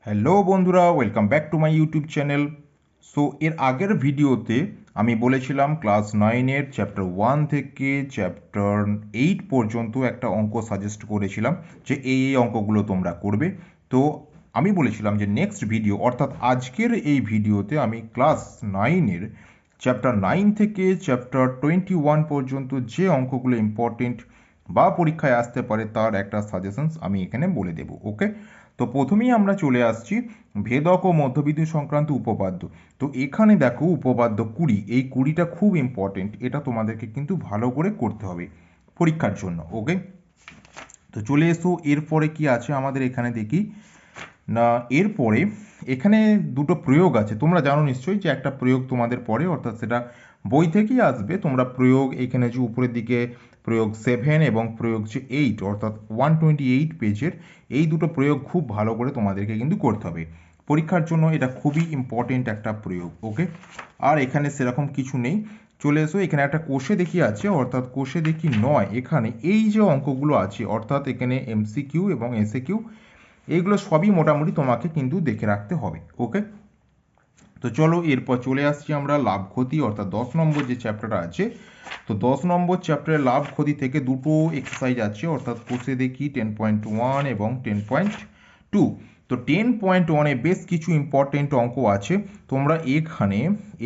Hello বন্ধুরা, welcome back to my YouTube channel. So এর আগের ভিডিওতে আমি বলেছিলাম ক্লাস 9-এর চ্যাপ্টার 1 থেকে চ্যাপ্টার 8 পর্যন্ত একটা অঙ্ক সাজেস্ট করেছিলাম যে এই অঙ্কগুলো তোমরা করবে। তো আমি বলেছিলাম যে নেক্সট ভিডিও অর্থাৎ আজকের এই ভিডিওতে আমি ক্লাস 9-এর চ্যাপ্টার 9 থেকে চ্যাপ্টার 21 পর্যন্ত যে অঙ্কগুলো ইম্পর্টেন্ট বা পরীক্ষায় আসতে পারে তার একটা সাজেশনস আমি এখানে বলে দেবো। ওকে, তো প্রথমেই আমরা চলে আসছি ভেদক ও মধ্যবিন্দু সংক্রান্ত উপপাদ্য। তো এখানে দেখো উপপাদ্য 20, এই 20টা খুব ইম্পর্টেন্ট, এটা তোমাদেরকে কিন্তু ভালো করে করতে হবে পরীক্ষার জন্য। ওকে, তো চলে এসো এরপরে কি আছে আমাদের এখানে দেখি না। এরপরে এখানে দুটো প্রয়োগ আছে, তোমরা জানো নিশ্চয়ই যে একটা প্রয়োগ তোমাদের পড়ে, অর্থাৎ সেটা বই থেকেই আসবে। তোমরা প্রয়োগ এখানে যে উপরের দিকে প্রয়োগ 7 এবং প্রয়োগ যে 8 অর্থাৎ 128 পেজের এই দুটো প্রয়োগ খুব ভালো করে তোমাদেরকে কিন্তু করতে হবে পরীক্ষার জন্য, এটা খুবই ইম্পর্টেন্ট একটা প্রয়োগ। ওকে, আর এখানে সেরকম কিছু নেই। চলে এসো এখানে একটা কোষে দেখি আছে, অর্থাৎ কোষে দেখি নয়, এখানে এই যে অঙ্কগুলো আছে অর্থাৎ এখানে এমসিকিউ এবং এসএকিউ এইগুলো সবই মোটামুটি তোমাকে কিন্তু দেখে রাখতে হবে। ওকে, তো চলো এরপর চলে আসছি আমরা লাভ ক্ষতি অর্থাৎ 10 নম্বর যে চ্যাপ্টারটা আছে। তো 10 নম্বর চ্যাপ্টারে লাভ ক্ষতি থেকে দুটো এক্সারসাইজ আছে, অর্থাৎ কোষে দেখি 10.1 এবং 10.2। তো 10.1-এ বেশ কিছু ইম্পর্টেন্ট অঙ্ক আছে। তোমরা এখানে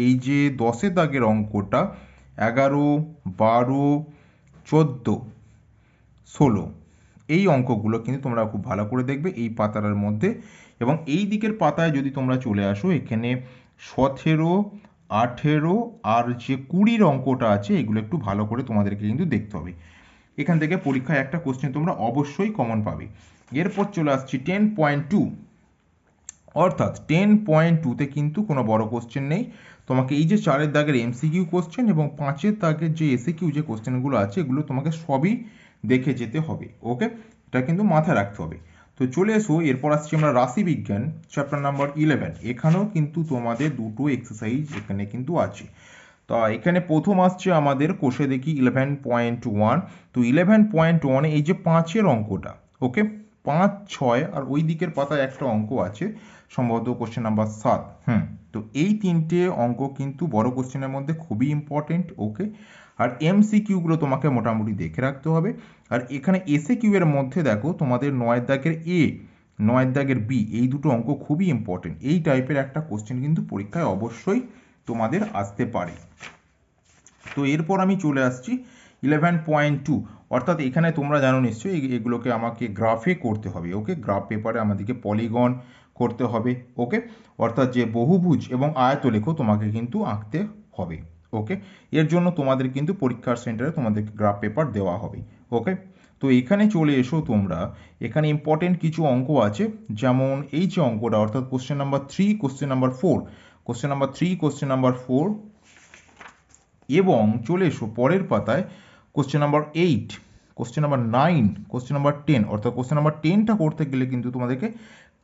এই যে 10-এর দাগের অঙ্কটা 11, 12, 14, 16 এই অঙ্কগুলো কিন্তু তোমরা খুব ভালো করে দেখবে এই পাতাটার মধ্যে। এবং এই দিকের পাতায় যদি তোমরা চলে আসো এখানে 17, 18 আর যে 20-র অঙ্কটা আছে এগুলো একটু ভালো করে তোমাদেরকে কিন্তু দেখতে হবে। এখান থেকে পরীক্ষায় একটা কোশ্চেন তোমরা অবশ্যই কমন পাবে। এরপর চলে আসছি 10.2, অর্থাৎ 10.2-তে কিন্তু কোনো বড় কোশ্চেন নেই। তোমাকে এই যে 4-এর দাগের এমসিকিউ কোশ্চেন এবং 5-এর দাগের যে এসএকিউ যে কোশ্চেনগুলো আছে এগুলো তোমাকে সবই দেখে যেতে হবে। ওকে, এটা কিন্তু মাথায় রাখতে হবে। তো চলে এসো এরপর আসছি আমরা রাশিবিজ্ঞান চ্যাপ্টার নাম্বার 11। এখানেও কিন্তু তোমাদের দুটো এক্সারসাইজ এখানে কিন্তু আছে। তো এখানে প্রথম আসছে আমাদের কোষে দেখি 11.1। তো 11.1 এই যে 5-এর অঙ্কটা, ওকে, 5, 6 আর ওই দিকের পাতায় একটা অঙ্ক আছে সম্ভবত কোশ্চেন নাম্বার 7। তো এই তিনটে অঙ্ক কিন্তু বড় কোশ্চেনের মধ্যে খুবই ইম্পর্টেন্ট। ওকে, আর এমসিকিউগুলো তোমাকে মোটামুটি দেখে রাখতে হবে। আর এখানে এসএকিউ এর মধ্যে দেখো তোমাদের 9-এর দাগের এ, 9-এর দাগের বি এই দুটো অঙ্ক খুবই ইম্পর্টেন্ট। এই টাইপের একটা কোশ্চেন কিন্তু পরীক্ষায় অবশ্যই তোমাদের আসতে পারে। তো এরপর আমি চলে আসছি 11.2, অর্থাৎ এখানে তোমরা জানো নিশ্চয়ই এগুলোকে আমাকে গ্রাফে করতে হবে। ওকে, গ্রাফ পেপারে আমাদেরকে পলিগন করতে হবে। ওকে, অর্থাৎ যে বহুভুজ এবং আয়তলেখ তোমাকে কিন্তু আঁকতে হবে। ওকে, এর জন্য তোমাদের কিন্তু পরীক্ষার সেন্টারে তোমাদেরকে গ্রাফ পেপার দেওয়া হবে। ওকে, তো এখানে চলে এসো তোমরা, এখানে ইম্পর্টেন্ট কিছু অঙ্ক আছে, যেমন এই যে অঙ্কটা অর্থাৎ question number 3, question number 4, question number 3, question number 4 এবং চলে এসো পরের পাতায় question number 8, question number 9, question number 10। অর্থাৎ কোশ্চেন নাম্বার 10টা করতে গেলে কিন্তু তোমাদেরকে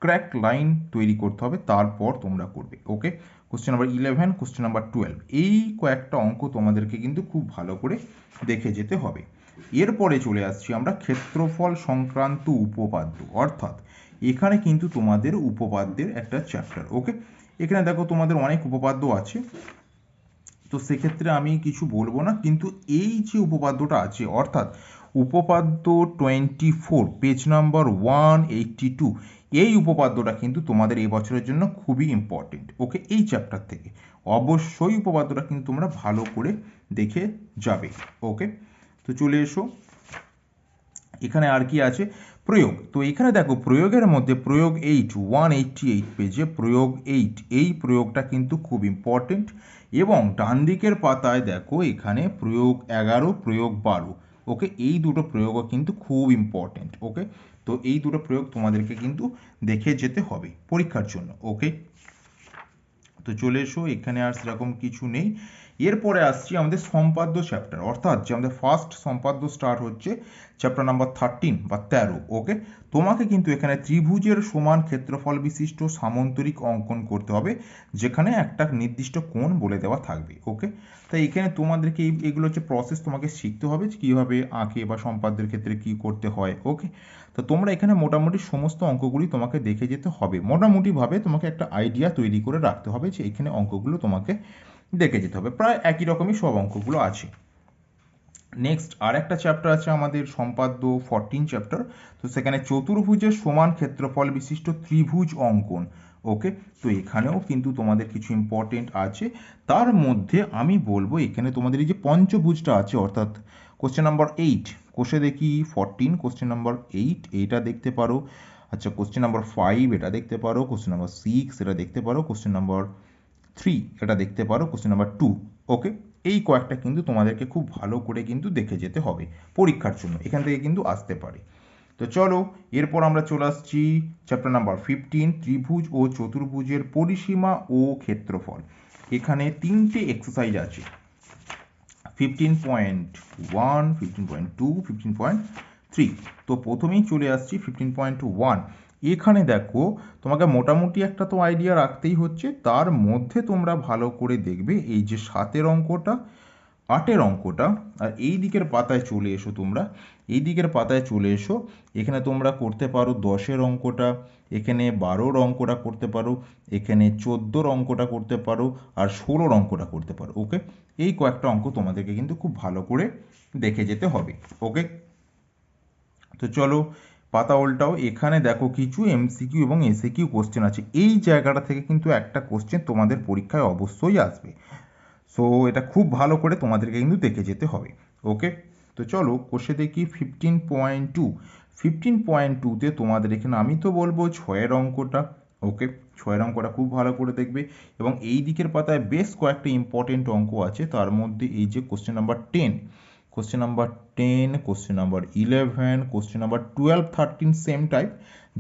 ক্র্যাক লাইন তৈরি করতে হবে, তারপর তোমরা করবে। ওকে, কোশ্চেন নাম্বার 11, কোশ্চেন নাম্বার 12 এই কয়েকটা অঙ্ক তোমাদেরকে কিন্তু খুব ভালো করে দেখে যেতে হবে। এরপরে চলে আসছি আমরা ক্ষেত্রফল সংক্রান্ত উপপাদ্য, অর্থাৎ এখানে কিন্তু তোমাদের উপপাদ্যের একটা চ্যাপ্টার। ওকে, এখানে দেখো তোমাদের অনেক উপপাদ্য আছে, তো সেক্ষেত্রে আমি কিছু বলবো না, কিন্তু এই যে উপপাদ্যটা আছে অর্থাৎ উপপাদ্য 24 পেজ নাম্বার 182 এই উপপাদ্যটা কিন্তু তোমাদের এই বছরের জন্য খুবই ইম্পর্টেন্ট। ওকে, এই চ্যাপ্টার থেকে অবশ্যই উপপাদ্যটা কিন্তু তোমরা ভালো করে দেখে যাবে। ওকে, তো চলে এসো এখানে আর কি আছে প্রয়োগ। তো এখানে দেখো প্রয়োগের মধ্যে প্রয়োগ 8, 188 পেজে প্রয়োগ 8 এই প্রয়োগটা কিন্তু খুব ইম্পর্টেন্ট। এবং ডান দিকের পাতায় দেখো এখানে প্রয়োগ 11, প্রয়োগ 12। ওকে, এই দুটো প্রয়োগও কিন্তু খুব ইম্পর্টেন্ট। ওকে, তো এই দুটো প্রয়োগ তোমাদেরকে কিন্তু দেখে যেতে হবে পরীক্ষার জন্য। ওকে, তো চলে এসো এখানে আর সেরকম কিছু নেই। এরপরে আসছি আমাদের সম্পাদ্য চ্যাপ্টার, অর্থাৎ যে আমাদের ফার্স্ট সম্পাদ্য স্টার্ট হচ্ছে চ্যাপ্টার নাম্বার 13 বা 13। ওকে, তোমাকে কিন্তু এখানে ত্রিভুজের সমান ক্ষেত্রফল বিশিষ্ট সামান্তরিক অঙ্কন করতে হবে, যেখানে একটা নির্দিষ্ট কোণ বলে দেওয়া থাকবে। ওকে, তাই এখানে তোমাদেরকে এগুলো হচ্ছে প্রসেস তোমাকে শিখতে হবে কিভাবে আঁকে বা সম্পাদ্যের ক্ষেত্রে কি করতে হয়। ওকে, তো তোমরা এখানে মোটামুটি সমস্ত অঙ্কগুলি তোমাকে দেখে যেতে হবে, মোটামুটিভাবে তোমাকে একটা আইডিয়া তৈরি করে রাখতে হবে যে এখানে অঙ্কগুলো তোমাকে দেখে যেতে হবে। প্রায় একই রকমই সব অঙ্কগুলো আছে। নেক্সট আর একটা চ্যাপ্টার আছে আমাদের সম্পাদ্য 14 চ্যাপ্টার। তো সেখানে চতুর্ভুজের সমান ক্ষেত্রফল বিশিষ্ট ত্রিভুজ অঙ্কন। ওকে, তো এখানেও কিন্তু তোমাদের কিছু ইম্পর্টেন্ট আছে। তার মধ্যে আমি বলবো এখানে তোমাদের এই যে পঞ্চভুজটা আছে, অর্থাৎ কোশ্চেন নাম্বার 8, কোষে দেখি 14, কোশ্চেন নাম্বার 8 এটা দেখতে পারো। আচ্ছা, কোশ্চেন নাম্বার 5 এটা দেখতে পারো, কোশ্চেন নাম্বার 6 এটা দেখতে পারো, কোশ্চেন নাম্বার 3 এটা দেখতে পারো, কোশ্চেন নাম্বার 2। ওকে, এই কয়েকটা কিন্তু তোমাদেরকে খুব ভালো করে কিন্তু দেখে যেতে হবে পরীক্ষার জন্য, এখান থেকে কিন্তু আসতে পারে। তো চলো এরপর আমরা চলে আসছি চ্যাপ্টার নাম্বার 15, ত্রিভুজ ও চতুর্ভুজের পরিসীমা ও ক্ষেত্রফল। এখানে তিনটে এক্সারসাইজ আছে, 15.1, 15.2, 15.3। তো প্রথমেই চলে আসছি 15.1। এখানে দেখো তোমাকে মোটামুটি একটা তো আইডিয়া রাখতেই হচ্ছে, তার মধ্যে তোমরা ভালো করে দেখবে এই যে 7-এর অঙ্কটা, 8-এর অঙ্কটা, আর এই দিকের পাতায় চলে এসো তোমরা, এই দিকের পাতায় চলে এসো। এখানে তোমরা করতে পারো 10-এর অঙ্কটা, এখানে 12-র অঙ্কটা করতে পারো, এখানে 14-র অঙ্কটা করতে পারো, আর 16-র অঙ্কটা করতে পারো। ওকে, এই কয়েকটা অঙ্ক তোমাদেরকে কিন্তু খুব ভালো করে দেখে যেতে হবে। ওকে, তো চলো পাতা উল্টাও। এখানে দেখো কিছু এমসিকিউ এবং এসএকিউ কোশ্চেন আছে, এই জায়গাটা থেকে কিন্তু একটা কোশ্চেন তোমাদের পরীক্ষায় অবশ্যই আসবে। সো এটা খুব ভালো করে তোমাদেরকে কিন্তু দেখে যেতে হবে। ওকে, তো চলো কোষে দেখি 15.2। 15.2তে তোমাদের এখানে আমি তো বলবো 6-এর অঙ্কটা। ওকে, 6-এর অঙ্কটা খুব ভালো করে দেখবে, এবং এই দিকের পাতায় বেশ কয়েকটা ইম্পর্টেন্ট অঙ্ক আছে, তার মধ্যে এই যে question number 10, question number 10, question number 11, question number 12, 13 same type,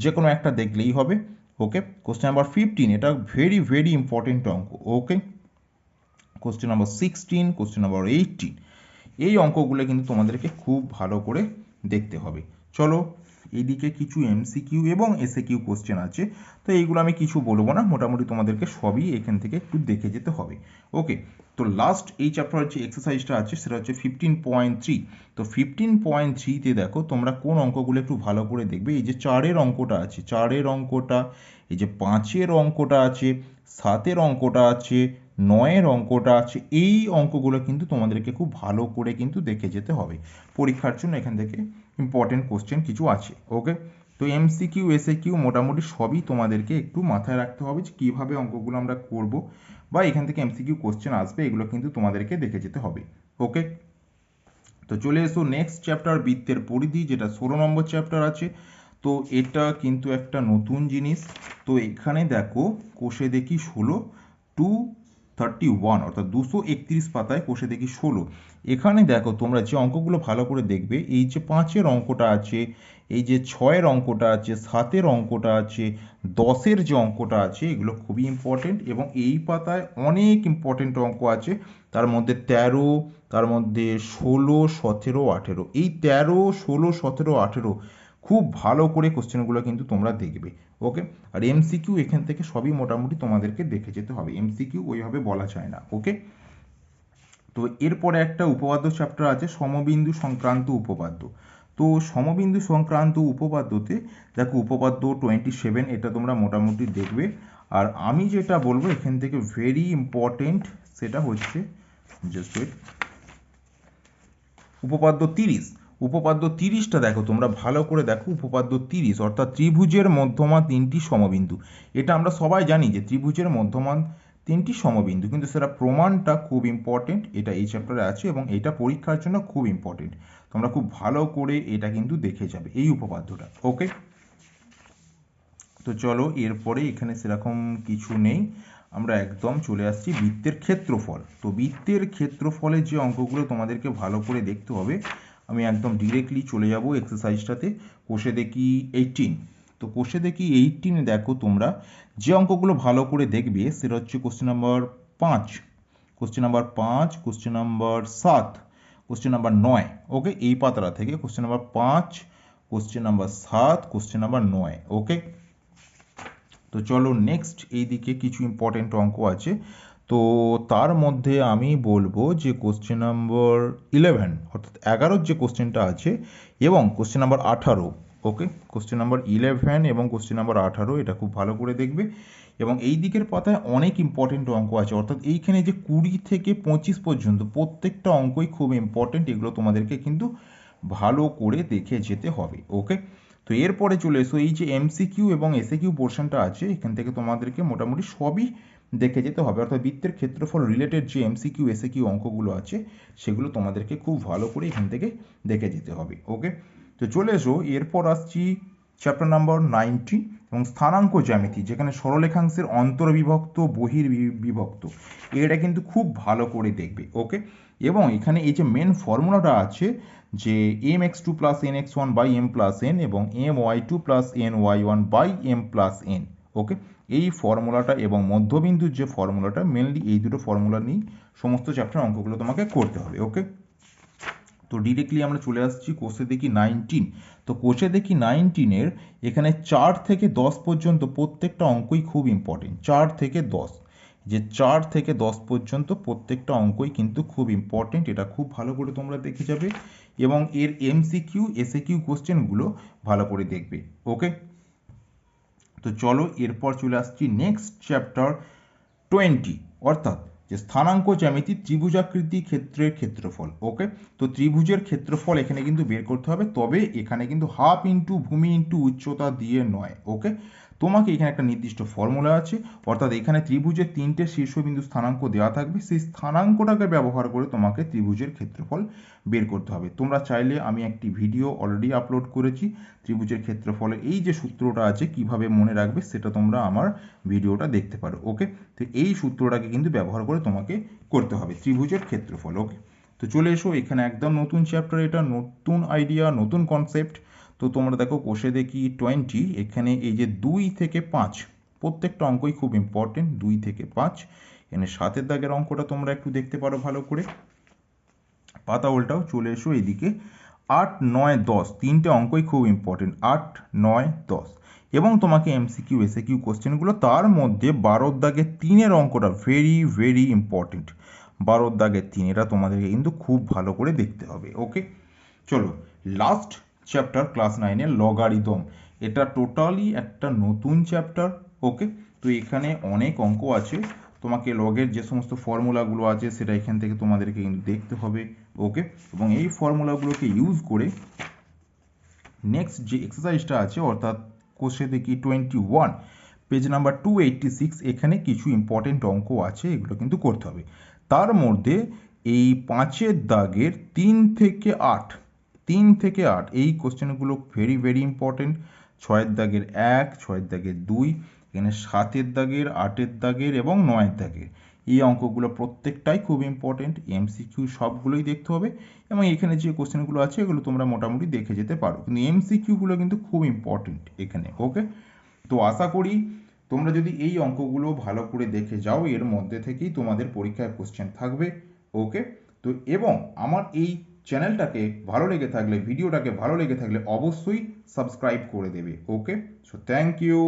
যে কোনো একটা দেখলেই হবে। ওকে, কোশ্চেন নাম্বার 15 এটা ভেরি ভেরি ইম্পর্টেন্ট অঙ্ক। ওকে, কোশ্চেন নাম্বার 16, কোশ্চেন নাম্বার 18, এই অঙ্কগুলো কিন্তু তোমাদেরকে খুব ভালো করে দেখতে হবে। চলো এইদিকে কিছু এমসিকিউ এবং এসএকিউ কোশ্চেন আছে, তো এইগুলো আমি কিছু বলবো না, মোটামুটি তোমাদেরকে সবই এখান থেকে একটু দেখে যেতে হবে। ওকে, তো লাস্ট এই চ্যাপ্টারের যে এক্সারসাইজটা আছে সেটা হচ্ছে 15.3। তো 15.3তে দেখো তোমরা কোন অঙ্কগুলো একটু ভালো করে দেখবে। এই যে 4-এর অঙ্কটা আছে, 4-এর অঙ্কটা, এই যে 5-এর অঙ্কটা আছে, 7-এর অঙ্কটা আছে, 9-এর অঙ্কটা আছে, এই অঙ্কগুলো কিন্তু তোমাদেরকে খুব ভালো করে কিন্তু দেখে যেতে হবে পরীক্ষার জন্য, এখান থেকে ইম্পর্টেন্ট কোশ্চেন কিছু আছে। ওকে, তো এমসিকিউ এসএকিউ মোটামুটি সবই তোমাদেরকে একটু মাথায় রাখতে হবে যে কীভাবে অঙ্কগুলো আমরা করব, বা এখান থেকে এমসিকিউ কোশ্চেন আসবে, এগুলো কিন্তু তোমাদেরকে দেখে যেতে হবে। ওকে, তো চলে এসো নেক্সট চ্যাপ্টার বৃত্তের পরিধি, যেটা 16 নম্বর চ্যাপ্টার আছে। তো এটা কিন্তু একটা নতুন জিনিস। তো এখানে দেখো কোষে দেখি 231, অর্থাৎ 231 পাতায় কোষে দেখি 16। এখানে দেখো তোমরা যে অঙ্কগুলো ভালো করে দেখবে, এই যে 5-এর অঙ্কটা আছে, এই যে 6-এর অঙ্কটা আছে, 7-এর অঙ্কটা আছে, 10-এর যে অঙ্কটা আছে, এগুলো খুবই ইম্পর্টেন্ট, এবং এই পাতায় অনেক ইম্পর্টেন্ট অঙ্ক আছে, তার মধ্যে 13, তার মধ্যে 16, 17, 18, এই 13, 16, 17, 18 খুব ভালো করে কোশ্চেনগুলো কিন্তু তোমরা দেখবে। ওকে, আর এমসিকিউ এখান থেকে সবই মোটামুটি তোমাদেরকে দেখে যেতে হবে, এমসিকিউ ওইভাবে বলা যায় না। ওকে, তো এরপরে একটা উপপাদ্য চ্যাপ্টার আছে, সমবিন্দু সংক্রান্ত উপপাদ্য। তো সমবিন্দু সংক্রান্ত উপপাদ্যতে দেখো উপপাদ্য 27, এটা তোমরা মোটামুটি দেখবে। আর আমি যেটা বলবো এখান থেকে ভেরি ইম্পর্টেন্ট, সেটা হচ্ছে জাস্ট ওয়েট, উপপাদ্য 30। উপপাদ্য 30টা দেখো তোমরা ভালো করে দেখো, উপপাদ্য 30 অর্থাৎ ত্রিভুজের মধ্যমা তিনটি সমবিন্দু। এটা আমরা সবাই জানি যে ত্রিভুজের মধ্যমান তিনটি সমবিন্দু, কিন্তু সেটা প্রমাণটা খুব ইম্পর্টেন্ট, এটা এই চ্যাপ্টারে আছে এবং এটা পরীক্ষার জন্য খুব ইম্পর্টেন্ট। তোমরা খুব ভালো করে এটা কিন্তু দেখে যাবে এই উপপাদ্যটা। ওকে, তো চলো এরপরে এখানে সেরকম কিছু নেই, আমরা একদম চলে আসছি বৃত্তের ক্ষেত্রফল। তো বৃত্তের ক্ষেত্রফলের যে অঙ্কগুলো তোমাদেরকে ভালো করে দেখতে হবে, আমি একদম ডিরেক্টলি চলে যাব এক্সারসাইজটাতে। কোষে দেখি 18। তো কোষে দেখি 18 দেখো তোমরা যে অঙ্কগুলো ভালো করে দেখবে সেটা হচ্ছে question number 5, question number 5, question number 7, question number 9। ওকে, এই পাতাটা থেকে question number 5, question number 7, question number 9। ওকে, তো চলো নেক্সট এইদিকে কিছু ইম্পর্টেন্ট অঙ্ক আছে। তো তার মধ্যে আমি বলবো যে কোশ্চেন নাম্বার 11 অর্থাৎ 11 যে কোশ্চেনটা আছে, এবং কোশ্চেন নাম্বার 18। ওকে, কোশ্চেন নাম্বার 11 এবং কোশ্চেন নাম্বার 18 এটা খুব ভালো করে দেখবে। এবং এই দিকের পাতায় অনেক ইম্পর্টেন্ট অঙ্ক আছে, অর্থাৎ এইখানে যে 20 থেকে 25 পর্যন্ত প্রত্যেকটা অঙ্কই খুব ইম্পর্টেন্ট, এগুলো তোমাদেরকে কিন্তু ভালো করে দেখে যেতে হবে। ওকে, তো এরপরে চলে এসো এই যে এমসিকিউ এবং এসএকিউ পোর্শনটা আছে, এখান থেকে তোমাদেরকে মোটামুটি সবই দেখে যেতে হবে, অর্থাৎ বৃত্তের ক্ষেত্রফল রিলেটেড যে এমসিকিউ এসএকিউ অঙ্কগুলো আছে সেগুলো তোমাদেরকে খুব ভালো করে এখান থেকে দেখে যেতে হবে। ওকে, তো চলে এসো, এরপর আসছি চ্যাপ্টার নাম্বার 19 এবং স্থানাঙ্ক জ্যামিতি, যেখানে সরলরেখাংশের অন্তর্বিভক্ত বহির্বিভক্ত, এটা কিন্তু খুব ভালো করে দেখবে। ওকে, এবং এখানে এই যে মেন ফর্মুলাটা আছে যে M X two plus N X one by M plus N এবং M Y two plus N Y one by M plus N. Okay, এই ফর্মুলাটা এবং মধ্যবিন্দুর যে ফর্মুলাটা, মেনলি এই দুটো ফর্মুলা নিয়ে সমস্ত চ্যাপ্টার অঙ্কগুলো তোমাকে করতে হবে। ওকে, তো ডিরেক্টলি আমরা চলে আসছি কোষে দেখি 19। তো কোষে দেখি 19-এর এখানে 4 থেকে 10 পর্যন্ত প্রত্যেকটা অঙ্কই খুব ইম্পর্টেন্ট। 4 থেকে 10, যে 4 থেকে 10 পর্যন্ত প্রত্যেকটা অঙ্কই কিন্তু খুব ইম্পর্টেন্ট, এটা খুব ভালো করে তোমরা দেখে যাবে এবং এর এমসিকিউ এসএকিউ কোশ্চেনগুলো ভালো করে দেখবে। ওকে, তো চলো এরপর চলে আসছি নেক্সট চ্যাপ্টার 20, অর্থাৎ যে স্থানাঙ্ক জ্যামিতি ত্রিভুজাকৃতি ক্ষেত্রের ক্ষেত্রফল। ওকে, তো ত্রিভুজের ক্ষেত্রফল এখানে কিন্তু বের করতে হবে, তবে এখানে কিন্তু হাফ ইন্টু ভূমি ইন্টু উচ্চতা দিয়ে নয়। ওকে, তোমাকে এখানে একটা নির্দিষ্ট ফর্মুলা আছে, অর্থাৎ এখানে ত্রিভুজের 3টে শীর্ষবিন্দু স্থানাঙ্ক দেওয়া থাকবে, সেই স্থানাঙ্কটাকে ব্যবহার করে তোমাকে ত্রিভুজের ক্ষেত্রফল বের করতে হবে। তোমরা চাইলে, আমি একটি ভিডিও অলরেডি আপলোড করেছি ত্রিভুজের ক্ষেত্রফলের এই যে সূত্রটা আছে কিভাবে মনে রাখবে, সেটা তোমরা আমার ভিডিওটা দেখতে পারো। ওকে, তো এই সূত্রটাকে কিন্তু ব্যবহার করে তোমাকে করতে হবে ত্রিভুজের ক্ষেত্রফল। ওকে, তো চলে এসো, এখানে একদম নতুন চ্যাপ্টার, এটা নতুন আইডিয়া নতুন কনসেপ্ট। তো তোমরা দেখো কোষে দেখি 20, এখানে এই যে 2 থেকে 5 প্রত্যেকটা অঙ্কই খুব ইম্পর্টেন্ট। 2 থেকে 5, এখানে 7-এর দাগের অঙ্কটা তোমরা একটু দেখতে পারো ভালো করে, পাতা উল্টাও। চলে এসো এইদিকে 8, 9, 10 তিনটে অঙ্কই খুব ইম্পর্টেন্ট, 8, 9, 10। এবং তোমাকে এমসিকিউ এসএকিউ কোশ্চেনগুলো, তার মধ্যে 12-র দাগের 3-এর অঙ্কটা ভেরি ভেরি ইম্পর্টেন্ট। 12-র দাগের 3 এটা তোমাদেরকে কিন্তু খুব ভালো করে দেখতে হবে। ওকে, চলো লাস্ট চ্যাপ্টার ক্লাস 9-এর লগারিদম, এটা টোটালি একটা নতুন চ্যাপ্টার। ওকে, তো এখানে অনেক অঙ্ক আছে, তোমাকে লগের যে সমস্ত ফর্মুলাগুলো আছে সেটা এখান থেকে তোমাদেরকে কিন্তু দেখতে হবে। ওকে, এবং এই ফর্মুলাগুলোকে ইউজ করে নেক্সট যে এক্সারসাইজটা আছে, অর্থাৎ কোষে দেখি 21 পেজ নাম্বার 286, এখানে কিছু ইম্পর্টেন্ট অঙ্ক আছে, এগুলো কিন্তু করতে হবে। তার মধ্যে এই 5-এর দাগের 3 থেকে 8, 3 থেকে 8 এই কোশ্চেনগুলো ভেরি ভেরি ইম্পর্টেন্ট। 6-এর দাগের 1, 6-এর দাগের 2, এখানে 7-এর দাগের, 8-এর দাগের এবং 9-এর দাগের এই অঙ্কগুলো প্রত্যেকটাই খুব ইম্পর্টেন্ট, এমসিকিউ সবগুলোই দেখতে হবে। এবং এখানে যে কোশ্চেনগুলো আছে এগুলো তোমরা মোটামুটি দেখে যেতে পারো, কিন্তু এমসিকিউগুলো কিন্তু খুব ইম্পর্টেন্ট এখানে। ওকে, তো আশা করি তোমরা যদি এই অঙ্কগুলো ভালো করে দেখে যাও, এর মধ্যে থেকেই তোমাদের পরীক্ষায় কোশ্চেন থাকবে। ওকে, তো এবং আমার এই চ্যানেলটাকে ভালো লেগে থাকলে, ভিডিওটাকে ভালো লেগে থাকলে অবশ্যই সাবস্ক্রাইব করে দেবে। ওকে, সো থ্যাংক ইউ।